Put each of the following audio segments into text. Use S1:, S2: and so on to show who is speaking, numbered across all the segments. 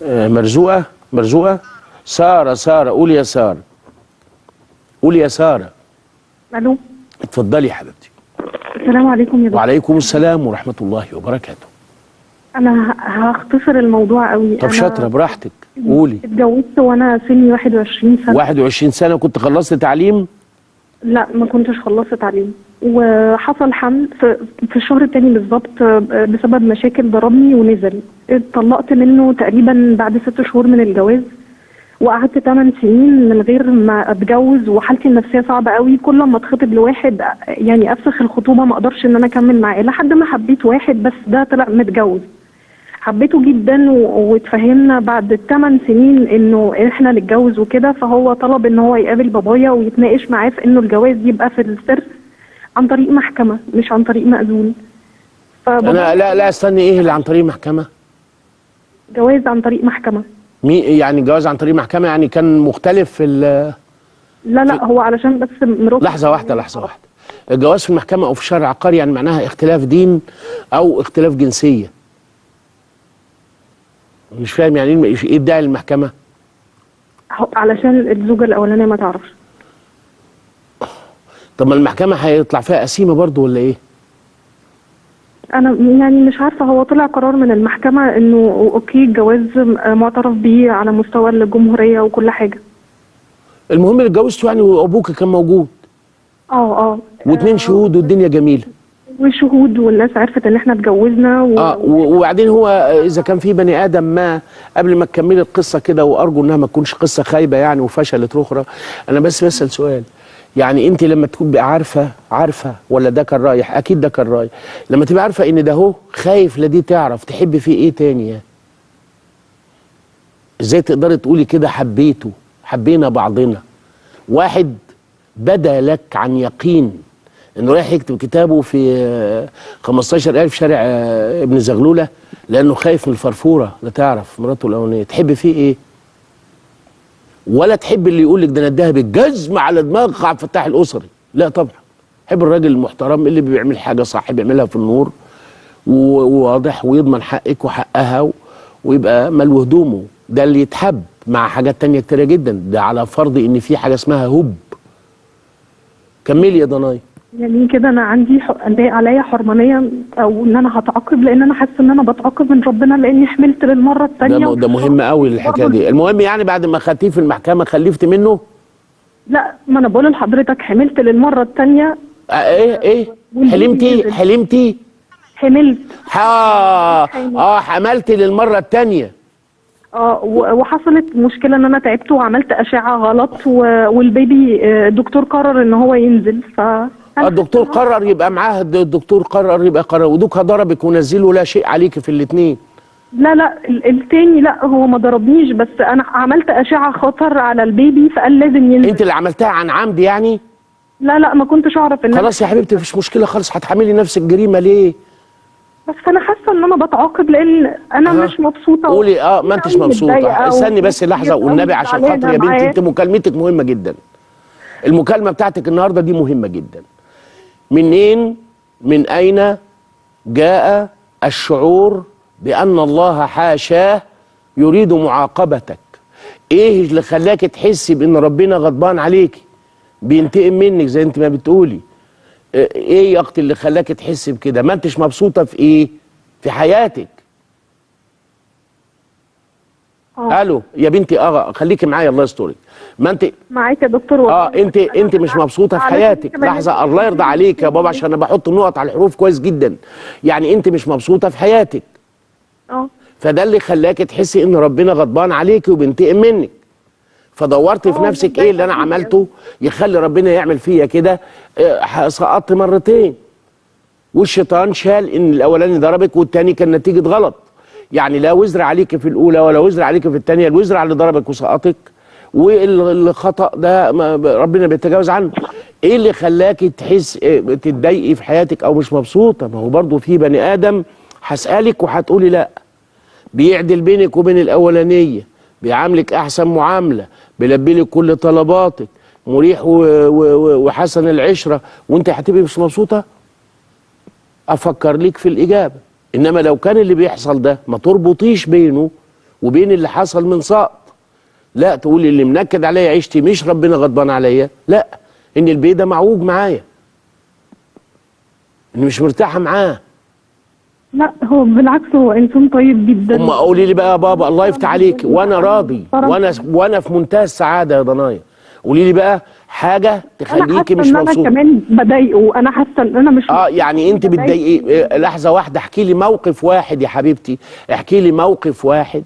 S1: مرزوقة. مرزوقة. سارة قولي يا سارة. قولي يا سارة.
S2: الو.
S1: اتفضلي يا حبيبتي.
S2: السلام عليكم يا دكتور.
S1: وعليكم السلام ورحمة الله وبركاته.
S2: انا هختصر الموضوع قوي.
S1: طب شاطرة براحتك قولي.
S2: اتجوزت وانا سني 21 سنة.
S1: 21 سنة كنت خلصت تعليم؟
S2: لا ما كنتش خلصت تعليم، وحصل حمل في الشهر التاني بالظبط بسبب مشاكل، ضربني ونزل. اتطلقت منه تقريبا بعد 6 شهور من الجواز، وقعدت 8 سنين من غير ما اتجوز، وحالتي النفسيه صعبه قوي. كل ما اتخطب لواحد يعني افسخ الخطوبه ما اقدرش ان انا اكمل معاه، لحد ما حبيت واحد بس ده طلع متجوز. حبيته جدا واتفاهمنا بعد 8 سنين انه احنا نتجوز وكده، فهو طلب ان هو يقابل بابايا ويتناقش معاه في انه الجواز يبقى في السر عن طريق محكمه مش عن طريق مأذون.
S1: انا لا استني، ايه اللي عن طريق محكمه؟
S2: جواز عن طريق محكمه.
S1: يعني جواز عن طريق محكمه يعني كان مختلف في
S2: لا هو علشان بس مراته.
S1: لحظه واحده. الجواز في المحكمه او في الشرع العقاري يعني معناها اختلاف دين او اختلاف جنسيه. مش فاهم يعني ايه الداعي للمحكمه؟
S2: علشان الزوجه الاولانيه ما تعرفش.
S1: طب ما المحكمه هيطلع فيها قسيمه برضو ولا ايه؟
S2: انا يعني مش عارفه، هو طلع قرار من المحكمه انه اوكي الجواز معترف بيه على مستوى الجمهوريه وكل حاجه.
S1: المهم اللي اتجوزته يعني وابوك كان موجود؟ و2 شهود والدنيا جميله.
S2: وشهود والناس عرفت ان احنا اتجوزنا
S1: وبعدين هو اذا كان في بني ادم ما قبل ما تكملي القصه كده، وارجو انها ما تكونش قصه خايبه يعني وفشلت اخرى، انا بس بسال سؤال. يعني انت لما تبقى عارفه ولا ده كان رايح؟ اكيد ده كان رايح. لما تبقى عارفه ان ده هو خايف لا دي تعرف، تحبي فيه ايه تاني يعني؟ ازاي تقدري تقولي كده حبيته، حبينا بعضنا؟ واحد بدا لك عن يقين انه رايح يكتب كتابه في 15,000 شارع ابن زغلوله لانه خايف من الفرفوره لا تعرف مراته الاولانيه، تحبي فيه ايه؟ ولا تحب اللي يقول لك ده انا اداها بالجزم على دماغ عبد الفتاح الاسري؟ لا طبعا. حب الراجل المحترم اللي بيعمل حاجه صح بيعملها في النور وواضح ويضمن حقك وحقها ويبقى ملو هدومه، ده اللي يتحب مع حاجات تانية كتيره جدا، ده على فرض ان في حاجه اسمها هب. كملي يا ضناي.
S2: يعني كده انا عندي عليا حرمانيه او ان انا هتعاقب، لان انا حاسه ان انا بتعاقب من ربنا لاني حملت للمره الثانيه.
S1: ده مهم قوي الحكايه دي. المهم يعني بعد ما خدتيه في المحكمه خلفتي منه؟
S2: لا ما انا بقول لحضرتك حملت للمره الثانيه.
S1: ايه حلمتي
S2: حملت.
S1: حملتي للمره الثانيه.
S2: وحصلت مشكله ان انا تعبت وعملت اشعه غلط والبيبي الدكتور قرر ان هو ينزل.
S1: الدكتور قرر يبقى معاه، الدكتور قرر يبقى قرر، ودوكها ضربك ونزله لا شيء عليك في الاثنين.
S2: لا التاني لا هو ما ضربنيش، بس انا عملت اشعه خطر على البيبي فقال لازم ينزل.
S1: انت اللي عملتها عن عمد يعني؟
S2: لا ما كنتش اعرف ان
S1: خلاص يا حبيبتي مفيش مشكله خالص، هتحملي نفسك جريمه ليه؟
S2: بس انا حاسه ان انا بتعاقب لان انا مش مبسوطه.
S1: قولي ما انتش مبسوطه. استني بس لحظه والنبي عشان خاطر يا بنتي، انت مكالمتك مهمه جدا. المكالمه بتاعتك النهارده دي مهمه جدا. من اين جاء الشعور بان الله حاشاه يريد معاقبتك؟ ايه اللي خلاك تحسي بان ربنا غضبان عليكي بينتقم منك زي انت ما بتقولي؟ ايه يا اختي اللي خلاك تحسي بكده؟ ما انتش مبسوطه في ايه في حياتك؟ الو يا بنتي. خليكي معايا الله يسترك. ما انت
S2: معاك يا دكتور.
S1: انت مش مبسوطه في حياتك. لحظه الله يرضى عليك يا بابا عشان انا بحط النقط على الحروف كويس جدا. يعني انت مش مبسوطه في حياتك. فده اللي خلاك تحسي ان ربنا غضبان عليكي وبينتقم منك. فدورت في نفسك ايه اللي انا عملته يخلي ربنا يعمل فيا كده؟ سقطت مرتين والشيطان شال ان الاولاني ضربك والتاني كان نتيجه غلط. يعني لا وزر عليك في الاولى ولا وزر عليك في الثانيه، الوزر على اللي ضربك وسقطك، والخطا ده ربنا بيتجاوز عنه. ايه اللي خلاكي تتضايقي في حياتك او مش مبسوطه؟ ما هو برضه في بني ادم هسالك وهتقولي لا بيعدل بينك وبين الاولانيه، بيعاملك احسن معامله، بيلبي لك كل طلباتك، مريح وحسن العشره، وانت هتبقي مش مبسوطه؟ افكر لك في الاجابه. انما لو كان اللي بيحصل ده ما تربطيش بينه وبين اللي حصل من سقط. لا تقول اللي منكد عليا عيشتي مش ربنا غضبان عليا، لا، ان البيه ده معوج معايا، اني مش مرتاحه معاه.
S2: لا هو بالعكس، هو انسان طيب جدا.
S1: اما قولي لي بقى يا بابا الله يفتح عليك وانا راضي وانا في منتهى السعاده يا ضنايا، قولي لي بقى حاجه تخليكي مش مبسوطه.
S2: انا كمان بضايقه، انا حاسه ان انا مش
S1: يعني انت بتضايقي. لحظه واحده، احكي لي موقف واحد يا حبيبتي، احكي لي موقف واحد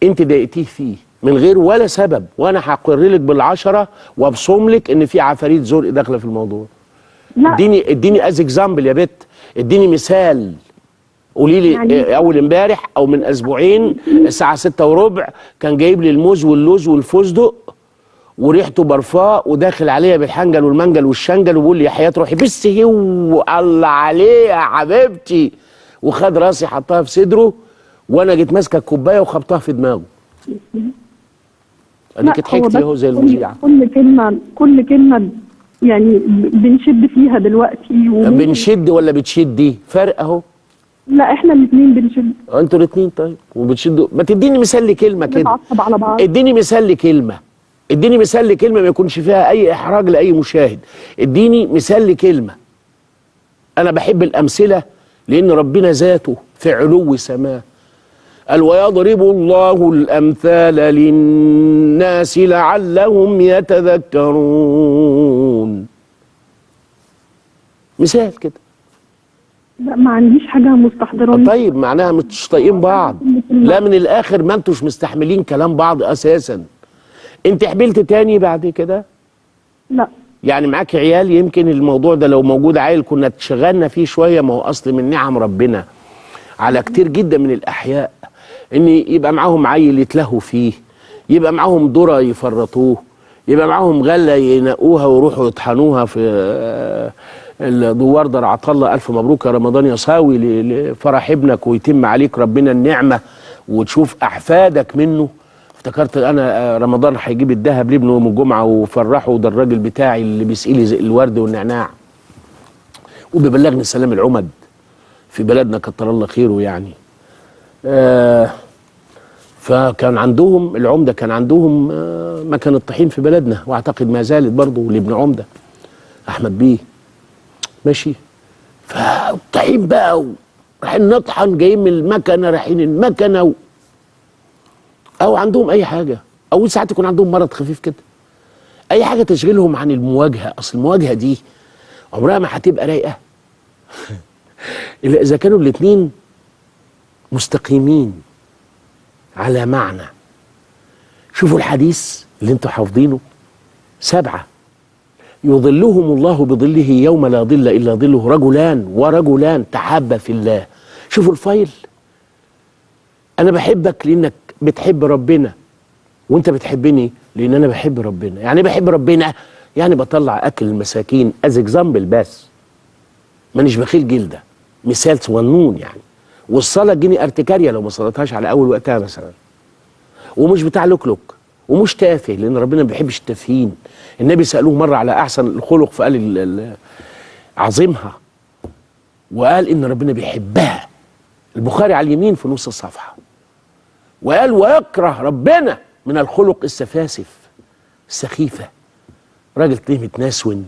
S1: انت ضايقتيه فيه من غير ولا سبب، وانا هقر لك بالعشره وابصم لك ان في عفاريت زرق داخله في الموضوع. لا اديني از اكزامبل يا بت، اديني مثال. قولي لي يعني اول امبارح او من اسبوعين الساعه 6:15 كان جايب لي الموز واللوز والفستق وريحته برفاء وداخل عليا بالحنجل والمنجل والشنجل وبيقول لي يا حياه روحي بس هو الله عليه يا حبيبتي، وخد راسي حطها في صدره وانا جيت ماسكه الكوبايه وخبطها في دماغه. اديك ضحكتي اهو زي المذيعه.
S2: كل كلمه يعني بنشد فيها دلوقتي
S1: بنشد ولا بتشدي؟ فرق اهو.
S2: لا احنا الاثنين بنشد.
S1: انتوا الاثنين طيب وبتشدوا. ما تديني مثال لكلمه كده،
S2: بنتعصب على بعض.
S1: اديني مثال لكلمه، اديني مثال لكلمه ما يكونش فيها اي احراج لاي مشاهد. اديني مثال لكلمه. انا بحب الامثله لان ربنا ذاته في علو سماه قال ويضرب الله الامثال للناس لعلهم يتذكرون. مثال كده.
S2: لا ما عنديش حاجه مستحضراني.
S1: طيب معناها مش طايقين بعض. لا من الاخر ما انتوش مستحملين كلام بعض اساسا. انت حبلت تاني بعد كده؟
S2: لا.
S1: يعني معاك عيال؟ يمكن الموضوع ده لو موجود عيل كنا اتشغلنا فيه شويه. ما هو اصل من نعم ربنا على كتير جدا من الاحياء ان يبقى معاهم عيل يتلهوا فيه، يبقى معاهم ذره يفرطوه، يبقى معاهم غله ينقوها ويروحوا يطحنوها في الدوار دار عطله. الف مبروك يا رمضان يا صاوي لفرح ابنك ويتم عليك ربنا النعمه وتشوف احفادك منه. افتكرت انا رمضان هيجيب الذهب لابنه يوم الجمعه وفرحه، ده الراجل بتاعي اللي بيسقي لي الورد والنعناع وبيبلغني سلام العمد في بلدنا كتر الله خيره يعني. فكان عندهم العمده كان عندهم مكان الطحين في بلدنا، واعتقد ما زالت برضه لابن عمده احمد بيه ماشي. فالطحين بقى رايحين نطحن، جايين من المكنه رايحين المكنه او عندهم اي حاجه، او ساعات يكون عندهم مرض خفيف كده، اي حاجه تشغلهم عن المواجهه. اصل المواجهه دي عمرها ما هتبقى رايقه الا اذا كانوا الاثنين مستقيمين على معنى. شوفوا الحديث اللي انتوا حافظينه 7 يظلهم الله بظله يوم لا ظل الا ظله، رجلان ورجلان تحابا في الله. شوفوا الفايل. انا بحبك لانك بتحب ربنا، وانت بتحبني لان انا بحب ربنا. يعني بحب ربنا يعني بطلع اكل المساكين از اكزامبل، بس مانيش بخيل جلده، مثال صغنون يعني. والصلاه تجيني ارتكاريه لو ما صليتهاش على اول وقتها مثلا. ومش بتاع لوك ومش تافه لان ربنا ما بيحبش التافهين. النبي سالوه مره على احسن الخلق فقال عظيمها، وقال ان ربنا بيحبها. البخاري على اليمين في نص الصفحه. وقال ويكره ربنا من الخلق السفاسف السخيفه. راجل تلاقيه متناسون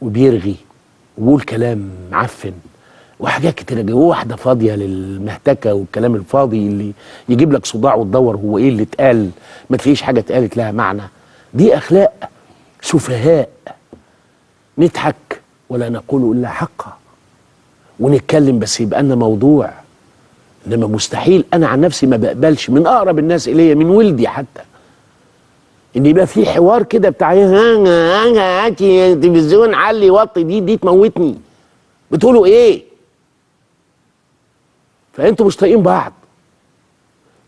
S1: وبيرغي وبيقول كلام معفن وحاجات كتيره جوه، واحده فاضيه للمهتكه والكلام الفاضي اللي يجيب لك صداع وتدور هو ايه اللي اتقال، ما تلاقيش حاجه اتقالت لها معنى. دي اخلاق سفهاء. نضحك ولا نقول الا حقا، ونتكلم بس يبقى لنا موضوع. انما مستحيل انا عن نفسي ما بقبلش من اقرب الناس الي من ولدي حتى ان يبقى في حوار كده بتاع هاتي تلفزيون علي وطي، دي تموتني. بتقولوا ايه؟ فانتوا مش طايقين بعض.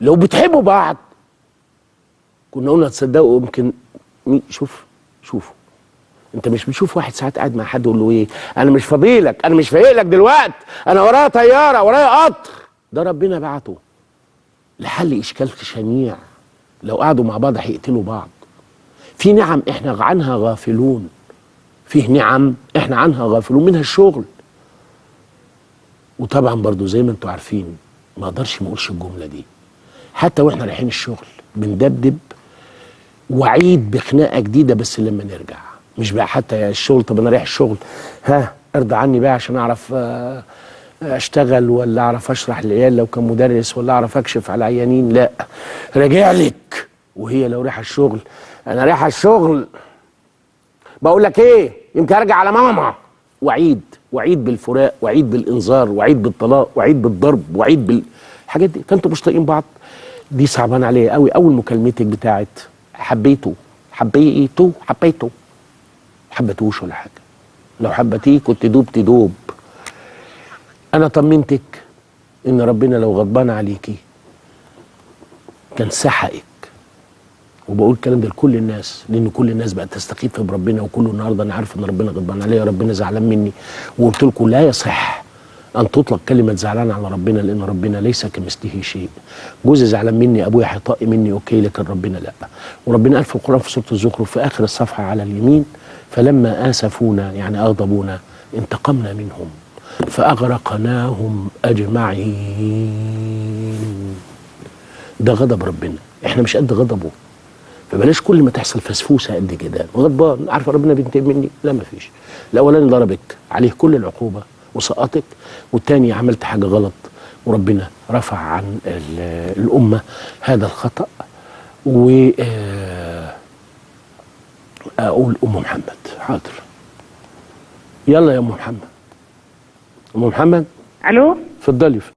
S1: لو بتحبوا بعض كنا قلنا تصدقوا يمكن. شوفوا انت مش بتشوف واحد ساعات قاعد مع حد يقول له ايه؟ انا مش فاضيلك، انا مش فايق لك دلوقتي، انا ورايا طياره ورايا قطر. ده ربنا بعته لحل اشكال شنيع. لو قعدوا مع بعض هيقتلوا بعض. في نعم احنا عنها غافلون، فيه نعم احنا عنها غافلون، منها الشغل. وطبعا برضو زي ما انتوا عارفين ما اقدرش ما اقولش الجمله دي، حتى واحنا رايحين الشغل بندبدب، وعيد بخناقه جديده بس لما نرجع. مش بقى حتى الشغل، طب انا رايح الشغل ها ارضى عني بقى عشان اعرف اشتغل، ولا اعرف اشرح للعيال لو كان مدرس، ولا اعرف اكشف على عيانين. لا، راجع لك. وهي لو رايحه الشغل، انا رايحه الشغل بقول لك ايه، يمكن ارجع على ماما، وعيد بالفراق، وعيد بالانذار، وعيد بالطلاق، وعيد بالضرب، وعيد بالحاجات دي. فانتوا مش طايقين بعض. دي صعبان عليا قوي. اول مكالمتك بتاعت حبيته، حبيته حبتوش ولا حاجه. لو حبتيه كنت دوب. انا طمنتك ان ربنا لو غضبان عليكي كان سحقك. وبقول الكلام ده لكل الناس، لان كل الناس بقت تستخف بربنا، وكله النهارده انا عارف ان ربنا غضبان عليا، ربنا زعلان مني. وقلت لكم لا يصح ان تطلق كلمه زعلان على ربنا، لان ربنا ليس كمثله شيء. جوزي زعلان مني، ابويا هيطق مني، اوكي، لكن ربنا لا. وربنا قال في القران في سوره الزخرف في اخر الصفحه على اليمين: فلما اسفونا يعني اغضبونا انتقمنا منهم فاغرقناهم اجمعين. ده غضب ربنا، احنا مش قد غضبه. فبلاش كل ما تحصل فسفوسه قد كده غضبان. عارفه ربنا بينتقم مني؟ لا، ما فيش. الاولاني ضربك عليه كل العقوبه وسقطك، والتاني عملت حاجه غلط وربنا رفع عن الامه هذا الخطا. و اقول ام محمد حاضر. يلا يا ام محمد. ام محمد،
S3: الو،
S1: اتفضلي.